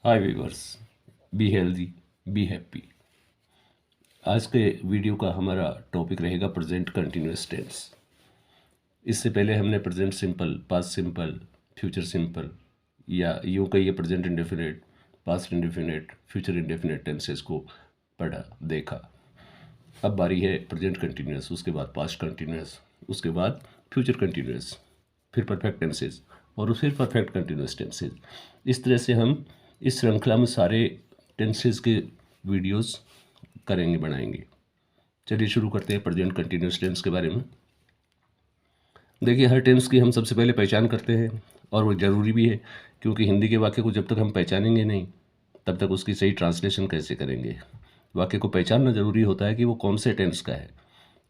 Hi viewers, be healthy, be happy. आज के video का हमारा टॉपिक रहेगा प्रेजेंट कंटिन्यूअस टेंस। इससे पहले हमने present simple, past simple, future simple या यूँ कहिए present indefinite, past indefinite, future indefinite tenses को पढ़ा, देखा। अब बारी है प्रेजेंट कंटिन्यूअस, उसके बाद पास्ट कंटिन्यूअस, उसके बाद फ्यूचर कंटिन्यूअस, फिर परफेक्ट टेंसेज और फिर परफेक्ट कंटिन्यूअस टेंसेज। इस तरह से हम इस श्रृंखला में सारे टेंसेज के वीडियोस करेंगे, बनाएंगे। चलिए शुरू करते हैं प्रेजेंट कंटिन्यूअस टेंस के बारे में। देखिए, हर टेंस की हम सबसे पहले पहचान करते हैं और वो ज़रूरी भी है, क्योंकि हिंदी के वाक्य को जब तक हम पहचानेंगे नहीं तब तक उसकी सही ट्रांसलेशन कैसे करेंगे। वाक्य को पहचानना ज़रूरी होता है कि वो कौन से टेंस का है,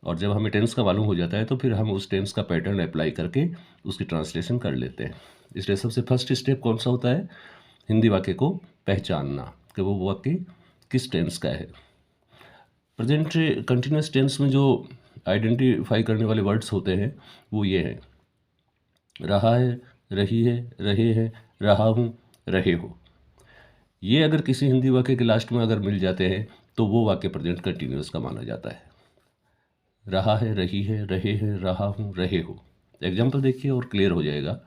और जब हमें टेंस का मालूम हो जाता है तो फिर हम उस टेंस का पैटर्न अप्लाई करके उसकी ट्रांसलेशन कर लेते हैं। इसलिए सबसे फर्स्ट स्टेप कौन सा होता है? हिंदी वाक्य को पहचानना कि वो वाक्य किस टेंस का है। प्रेजेंट कंटिन्यूअस टेंस में जो आइडेंटिफाई करने वाले वर्ड्स होते हैं वो ये हैं: रहा है, रही है, रहे हैं, रहा हूँ, रहे हो। ये अगर किसी हिंदी वाक्य के लास्ट में अगर मिल जाते हैं तो वो वाक्य प्रेजेंट कंटिन्यूअस का माना जाता है। रहा है, रही है, रहे हैं, रहा हूँ, रहे हो। एग्जाम्पल देखिए और क्लियर हो जाएगा।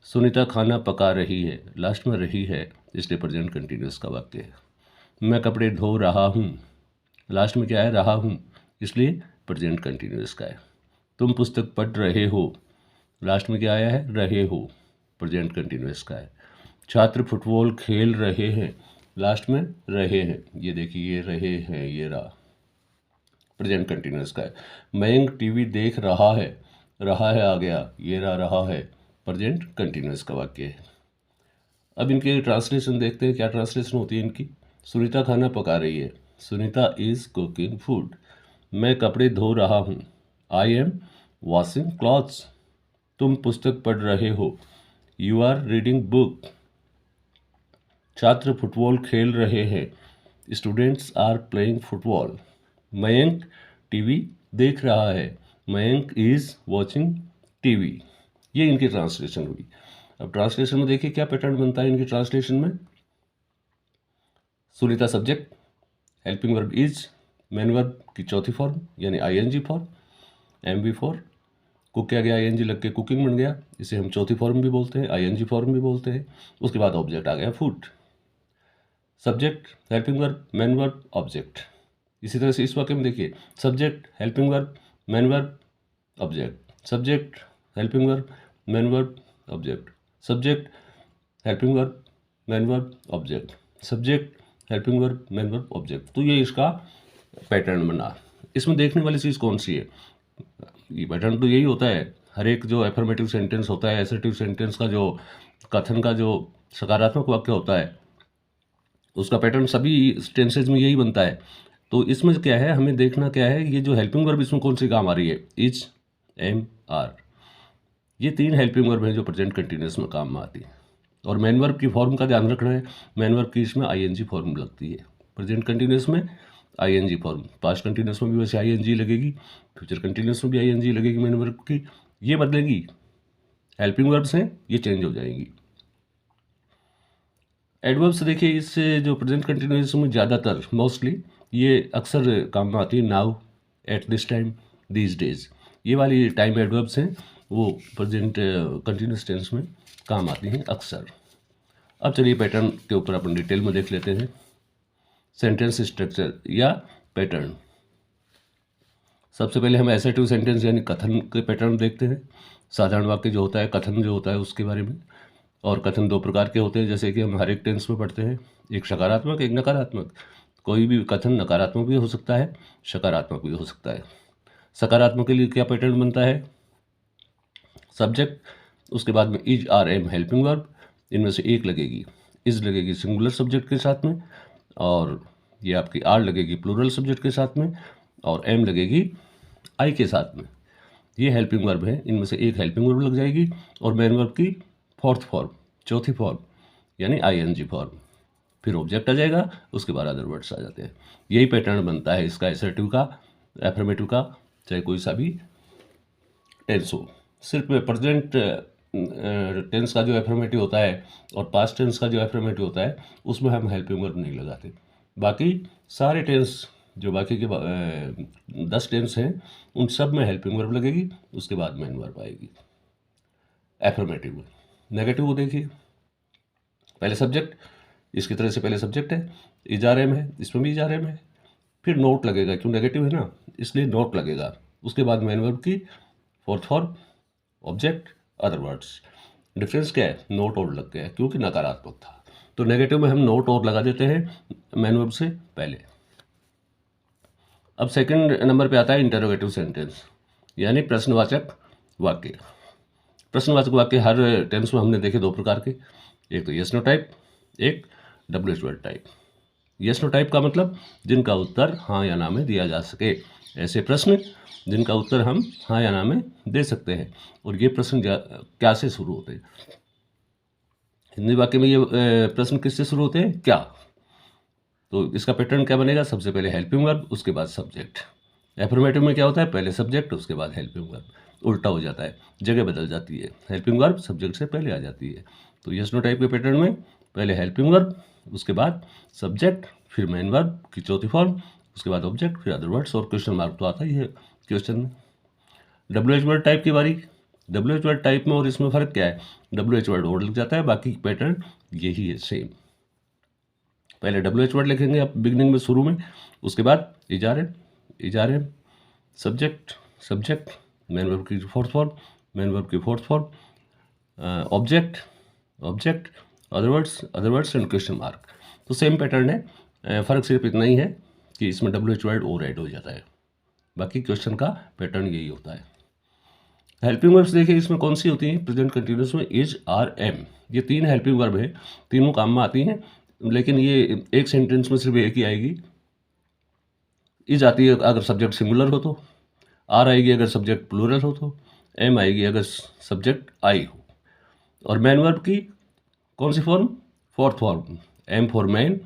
सुनीता खाना पका रही है, लास्ट में रही है, इसलिए प्रेजेंट कंटिन्यूअस का वाक्य है। मैं कपड़े धो रहा हूँ, लास्ट में क्या है? रहा हूँ, इसलिए प्रेजेंट कंटिन्यूअस का है। तुम पुस्तक पढ़ रहे हो, लास्ट में क्या आया है? रहे हो, प्रेजेंट कंटिन्यूअस का है। छात्र फुटबॉल खेल रहे हैं, लास्ट में रहे हैं, ये देखिए, ये रहे हैं, ये रहा, प्रेजेंट कंटिन्यूअस का है। मयंक टीवी देख रहा है आ गया, ये रहा है, प्रेजेंट कंटिन्यूअस का वाक्य है। अब इनके ट्रांसलेशन देखते हैं, क्या ट्रांसलेशन होती है इनकी। सुनीता खाना पका रही है, सुनीता इज कुकिंग फूड। मैं कपड़े धो रहा हूँ, आई एम वॉशिंग क्लॉथ्स। तुम पुस्तक पढ़ रहे हो, यू आर रीडिंग बुक। छात्र फुटबॉल खेल रहे हैं, students are playing football. Mayank TV देख रहा है, मयंक इज वॉचिंग टीवी। ये इनकी ट्रांसलेशन हुई। अब ट्रांसलेशन में देखिए क्या पैटर्न बनता है इनकी ट्रांसलेशन में। Sunita subject, helping verb is, main verb की चौथी फॉर्म यानी ING form, am be for, cook क्या गया, आईएनजी लग के कुकिंग बन गया, इसे हम चौथी फॉर्म भी बोलते हैं, आईएनजी फॉर्म भी बोलते हैं। उसके बाद ऑब्जेक्ट आ गया food. Subject, helping verb, main verb, object. इसी तरह से इस वाक्य में देखिए, subject, helping verb, main verb, object. Subject, helping verb, main verb, object. Subject, helping verb, main verb, object. Subject, helping verb, main verb, object. तो ये इसका पैटर्न बना। इसमें देखने वाली चीज़ कौन सी है? ये पैटर्न तो यही होता है, हर एक जो एफर्मेटिव सेंटेंस होता है, एसर्टिव सेंटेंस का जो कथन का जो सकारात्मक वाक्य होता है, उसका पैटर्न सभी टेंसेज में यही बनता है। तो इसमें क्या है, हमें देखना क्या है, ये जो हेल्पिंग वर्ब इसमें कौन सी काम आ रही है? Is, am, are. ये तीन हेल्पिंग वर्ब हैं जो प्रेजेंट कंटिन्यूअस में काम में आती है। और मेन वर्ब की फॉर्म का ध्यान रखना है, मेन वर्ब की इसमें आईएनजी फॉर्म लगती है प्रेजेंट कंटिन्यूअस में, आईएनजी फॉर्म। पास्ट कंटिन्यूअस में भी वैसे आईएनजी लगेगी, फ्यूचर कंटिन्यूअस में भी आईएनजी लगेगी मेन वर्ब की। ये बदलेगी, हेल्पिंग वर्ब्स हैं ये चेंज हो जाएंगी। एडवर्ब्स देखिए, इससे जो प्रेजेंट कंटिन्यूअस में ज़्यादातर मोस्टली ये अक्सर काम में आती है। Now, at this time, these days, ये वाली टाइम एडवर्ब्स हैं वो प्रेजेंट कंटिन्यूअस टेंस में काम आती हैं अक्सर। अब चलिए पैटर्न के ऊपर अपन डिटेल में देख लेते हैं। सेंटेंस स्ट्रक्चर या पैटर्न। सबसे पहले हम एसर्टिव सेंटेंस यानी कथन के पैटर्न देखते हैं। साधारण वाक्य जो होता है, कथन जो होता है उसके बारे में। और कथन दो प्रकार के होते हैं, जैसे कि हम हर एक टेंस में पढ़ते हैं, एक सकारात्मक, एक नकारात्मक। कोई भी कथन नकारात्मक भी हो सकता है, सकारात्मक भी हो सकता है। सकारात्मक के लिए क्या पैटर्न बनता है? सब्जेक्ट, उसके बाद में is, are, am, helping verb, इनमें से एक लगेगी। इज लगेगी सिंगुलर सब्जेक्ट के साथ में, और ये आपकी आर लगेगी प्लूरल सब्जेक्ट के साथ में, और एम लगेगी आई के साथ में। ये हेल्पिंग वर्ब है, इनमें से एक हेल्पिंग वर्ब लग जाएगी, और मेन वर्ब की फोर्थ फॉर्म, चौथी फॉर्म यानी आईएनजी फॉर्म। फिर ऑब्जेक्ट आ जाएगा, उसके बाद अदर वर्ड्स आ जाते हैं। यही पैटर्न बनता है इसका, एसर्टिव का, एफर्मेटिव का, चाहे कोई सा भी टेंस हो। सिर्फ प्रेजेंट टेंस का जो एफर्मेटिव होता है और पास्ट टेंस का जो एफर्मेटिव होता है उसमें हम हेल्पिंग वर्ब नहीं लगाते। बाकी सारे टेंस जो बाकी के 10 टेंस हैं उन सब में हेल्पिंग वर्ब लगेगी, उसके बाद मेन वर्ब आएगी एफर्मेटिव में। नेगेटिव को देखिए, पहले सब्जेक्ट, इसकी तरह से पहले सब्जेक्ट है, इजारे में है, इसमें भी इजारे में है, फिर नोट लगेगा, क्यों नेगेटिव है ना इसलिए नोट लगेगा, उसके बाद मेन वर्ब की fourth form object other words. Difference क्या है, नोट और लग गया क्योंकि नकारात्मक था, तो नेगेटिव में हम नोट और लगा देते हैं मेन वर्ब से पहले। अब सेकंड नंबर पे आता है इंटरोगेटिव सेंटेंस, यानी प्रश्नवाचक वाक्य। प्रश्नवाचक वाक्य हर टेंस में हमने देखे दो प्रकार के, एक तो यस नो टाइप, एक WH word type. Yes no type का मतलब जिनका उत्तर हाँ या ना में दिया जा सके, ऐसे प्रश्न जिनका उत्तर हम हाँ या ना में दे सकते हैं। और ये प्रश्न क्या से शुरू होते हैं, हिंदी वाक्य में ये प्रश्न किससे शुरू होते हैं, क्या। तो इसका पैटर्न क्या बनेगा, सबसे पहले हेल्पिंग वर्ब, उसके बाद सब्जेक्ट। एफर्मेटिव में क्या होता है, पहले सब्जेक्ट उसके बाद हेल्पिंग वर्ब, उल्टा हो जाता है, जगह बदल जाती है, हेल्पिंग वर्ब सब्जेक्ट से पहले आ जाती है। तो यस नो टाइप के पैटर्न में पहले हेल्पिंग वर्ब, उसके बाद सब्जेक्ट, फिर मेन वर्ब की चौथी फॉर्म, उसके बाद ऑब्जेक्ट, फिर अदर वर्ड्स, और क्वेश्चन मार्क तो आता ही है क्वेश्चन में। WH वर्ड टाइप की बारी। WH वर्ड टाइप में और इसमें फ़र्क क्या है, WH वर्ड और लग जाता है, बाकी पैटर्न यही है सेम। पहले WH वर्ड लिखेंगे आप बिगनिंग में, शुरू में, उसके बाद इजारे, सब्जेक्ट, मेन वर्ब की fourth form, object, other words and question mark. तो सेम पैटर्न है, फ़र्क सिर्फ इतना ही है कि इसमें WH वर्ड और ऐड हो जाता है, बाकी क्वेश्चन का पैटर्न यही होता है। हेल्पिंग वर्ब्स देखिए इसमें कौन सी होती हैं, प्रेजेंट कंटिन्यूस में इज, आर, एम, ये 3 हेल्पिंग वर्ब है, तीनों काम में आती हैं, लेकिन ये एक सेंटेंस में सिर्फ एक ही आएगी। इज आती है अगर सब्जेक्ट सिंगुलर हो तो, आर आएगी अगर सब्जेक्ट प्लूरल हो तो, एम आएगी अगर सब्जेक्ट आई हो। और मैन वर्ब की कौन सी form, fourth form, M for main,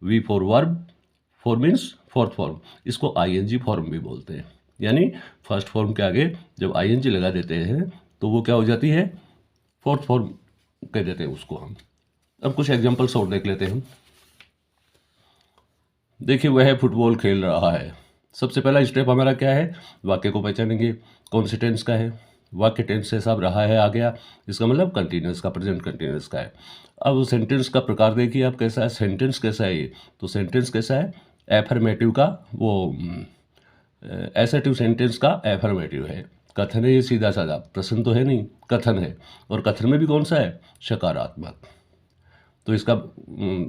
V for verb, four means fourth form, इसको ING फॉर्म भी बोलते हैं। यानी फर्स्ट फॉर्म के आगे जब ING लगा देते हैं तो वो क्या हो जाती है, फोर्थ फॉर्म कह देते हैं उसको हम। अब कुछ एग्जांपल्स और देख लेते हैं हम। देखिए वह फुटबॉल खेल रहा है। सबसे पहला स्टेप हमारा क्या है, वाक्य को पहचानेंगे कौन से टेंस का है, वाक्य टेंस से सब रहा है आ गया, इसका मतलब कंटिन्यूस का, प्रेजेंट कंटिन्यूस का है। अब सेंटेंस का प्रकार देखिए आप कैसा है, सेंटेंस कैसा है ये, तो सेंटेंस कैसा है, एफर्मेटिव का वो एसर्टिव सेंटेंस का एफर्मेटिव है। कथन है ये सीधा साधा, प्रश्न तो है नहीं, कथन है, और कथन में भी कौन सा है, सकारात्मक। तो इसका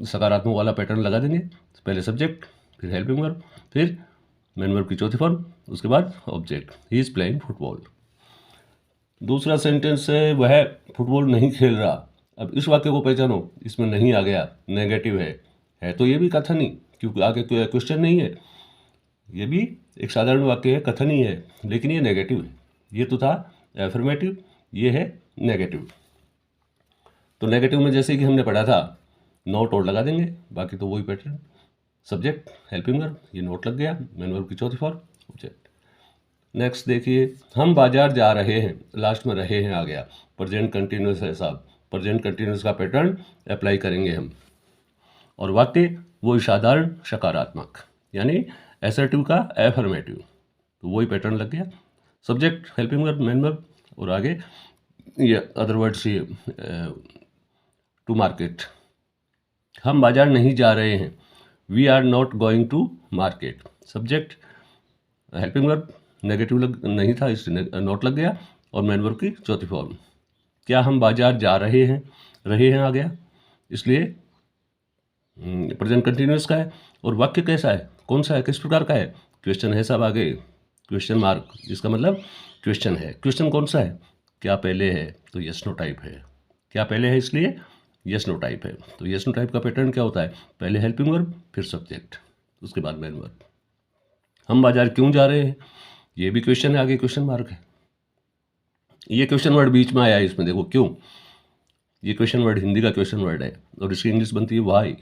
सकारात्मक वाला पैटर्न लगा देंगे, पहले सब्जेक्ट, फिर हेल्पिंग वर्ब, फिर मेन वर्ब की चौथी फॉर्म, उसके बाद object, he is playing football. दूसरा सेंटेंस है वह फुटबॉल नहीं खेल रहा। अब इस वाक्य को पहचानो, इसमें नहीं आ गया, नेगेटिव है तो ये भी कथन ही, क्योंकि आगे क्वेश्चन नहीं है, ये भी एक साधारण वाक्य है, कथन ही है, लेकिन ये नेगेटिव है। ये तो था एफर्मेटिव, ये है नेगेटिव। तो नेगेटिव में जैसे कि हमने पढ़ा था, नोट और लगा देंगे, बाकी तो वही पैटर्न, सब्जेक्ट, हेल्पिंग वर्ब, ये नोट लग गया, मेन वर्ब की चौथी फॉर्म, ऑब्जेक्ट। नेक्स्ट देखिए, हम बाजार जा रहे हैं, लास्ट में रहे हैं आ गया, प्रेजेंट कंटिन्यूस है साहब, प्रेजेंट कंटिन्यूस का पैटर्न अप्लाई करेंगे हम, और वाक्य वो साधारण सकारात्मक, यानी एसर्टिव का एफर्मेटिव, तो वही पैटर्न लग गया, subject, helping verb, main verb, और आगे ये अदर वर्ड्स, ये टू मार्केट। हम बाजार नहीं जा रहे हैं, we are not going to market, subject, helping verb, negative नहीं था इसलिए नोट लग गया, और मेन वर्ब की चौथी फॉर्म। क्या हम बाजार जा रहे हैं आ गया, इसलिए प्रेजेंट कंटिन्यूस का है। और वाक्य कैसा है, कौन सा है, किस प्रकार का है, क्वेश्चन है सब आगे, क्वेश्चन मार्क, इसका मतलब क्वेश्चन है। क्वेश्चन कौन सा है, क्या पहले है, तो यस नो टाइप है, क्या पहले है इसलिए यस नो टाइप है। तो यस नो टाइप का पैटर्न क्या होता है, पहले हेल्पिंग वर्ब, फिर सब्जेक्ट, उसके बाद मेन वर्ब। हम बाजार क्यों जा रहे हैं, ये भी क्वेश्चन है, आगे क्वेश्चन मार्क है। ये क्वेश्चन वर्ड बीच में आया है इसमें, देखो क्यों, ये क्वेश्चन वर्ड हिंदी का क्वेश्चन वर्ड है और इसकी इंग्लिश बनती है वाई।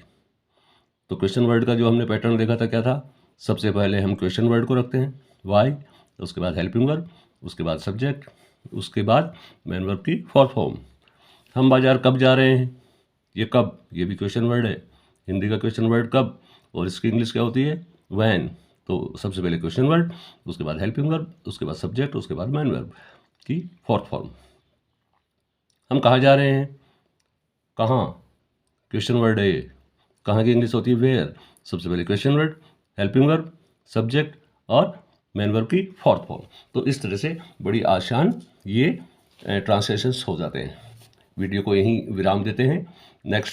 तो क्वेश्चन वर्ड का जो हमने पैटर्न देखा था क्या था, सबसे पहले हम क्वेश्चन वर्ड को रखते हैं वाई, उसके बाद हेल्पिंग वर्ब, उसके बाद सब्जेक्ट, उसके बाद मेन वर्ब की फोर्थ फॉर्म। हम बाजार कब जा रहे हैं, ये कब, ये भी क्वेश्चन वर्ड है। हिंदी का क्वेश्चन वर्ड कब, और इसकी इंग्लिश क्या होती है, व्हेन। तो सबसे पहले क्वेश्चन वर्ड, उसके बाद हेल्पिंग वर्ब, उसके बाद सब्जेक्ट, उसके बाद मेन वर्ब की फोर्थ फॉर्म। हम कहाँ जा रहे हैं, कहाँ, क्वेश्चन वर्ड है ये। कहाँ की इंग्लिश होती है वेयर। सबसे पहले question word, helping verb, subject और मेन वर्ब की फोर्थ फॉर्म। तो इस तरह से बड़ी आसान ये ट्रांसलेशंस हो जाते हैं। वीडियो को यहीं विराम देते हैं। नेक्स्ट